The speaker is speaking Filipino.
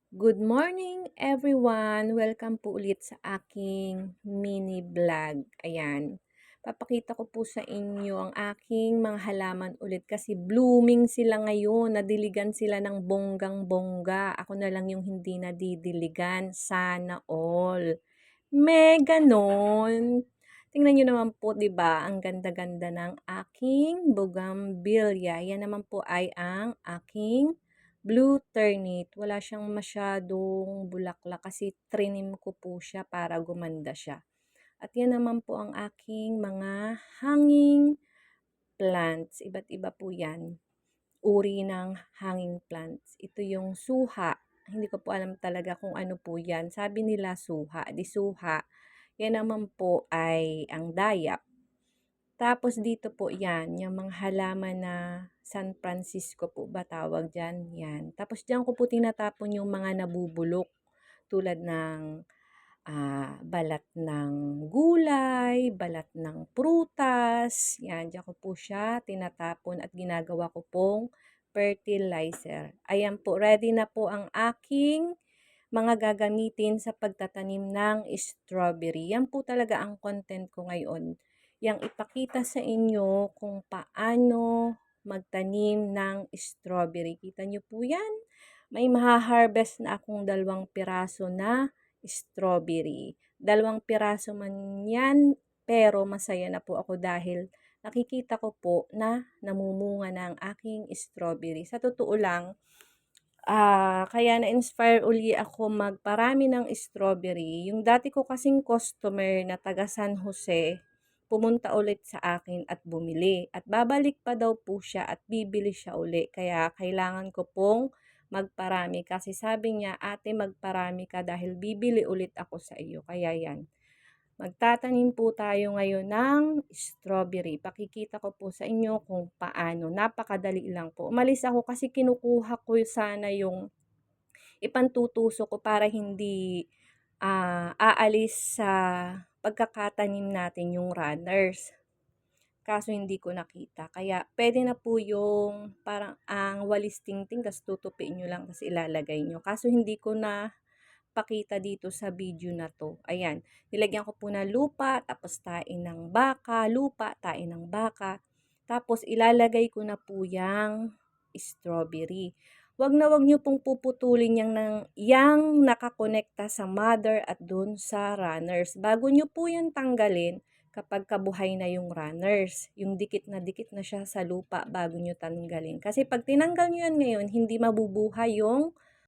Good morning everyone! Welcome po ulit sa aking mini vlog. Ayan, papakita ko po sa inyo ang aking mga halaman ulit kasi blooming sila ngayon. Nadiligan sila ng bonggang-bongga. Ako na lang yung hindi nadidiligan. Sana all. Ganon. Tingnan nyo naman po, 'di ba? Ang ganda-ganda ng aking bougainvillea. Yan naman po ay ang aking blue ternip. Wala siyang masyadong bulaklak kasi trinim ko po siya para gumanda siya. At yan naman po ang aking mga hanging plants. Iba't iba po yan. Uri ng hanging plants. Ito yung suha. Hindi ko po alam talaga kung ano po yan. Sabi nila suha. Di suha. Yan naman po ay ang dayap. Tapos dito po yan, yung mga halaman na San Francisco po ba tawag dyan? Yan. Tapos dyan ko po tinatapon yung mga nabubulok tulad ng balat ng gulay, balat ng prutas. Yan, dyan ko po siya tinatapon at ginagawa ko pong fertilizer. Ayan po, ready na po ang aking mga gagamitin sa pagtatanim ng strawberry. Yan po talaga ang content ko ngayon. Yang ipakita sa inyo kung paano magtanim ng strawberry. Kita nyo po yan? May maha-harvest na akong 2 piraso na strawberry. 2 piraso man yan, pero masaya na po ako dahil nakikita ko po na namumunga na ang aking strawberry. Sa totoo lang, kaya na-inspire uli ako magparami ng strawberry. Yung dati ko kasing customer na taga San Jose, pumunta ulit sa akin at bumili. At babalik pa daw po siya at bibili siya uli. Kaya kailangan ko pong magparami. Kasi sabi niya, ate magparami ka dahil bibili ulit ako sa iyo. Kaya yan. Magtatanim po tayo ngayon ng strawberry. Pakikita ko po sa inyo kung paano. Napakadali lang po. Umalis ako kasi kinukuha ko sana yung ipantutuso ko para hindi aalis sa pagkakatanim natin yung runners. Kaso hindi ko nakita. Kaya pwede na po yung parang ang walis tingting tapos tutupiin nyo lang kasi ilalagay nyo. Kaso hindi ko na pakita dito sa video na to. Ayan, nilagyan ko po ng lupa, tapos tain ng baka, lupa, tain ng baka. Tapos ilalagay ko na po yung strawberry. Wag nyo pong puputulin yang nakakonekta sa mother at dun sa runners. Bago nyo po yan tanggalin, kapag kabuhay na yung runners, yung dikit na siya sa lupa bago nyo tanggalin. Kasi pag tinanggal nyo yan ngayon, hindi mabubuhay yung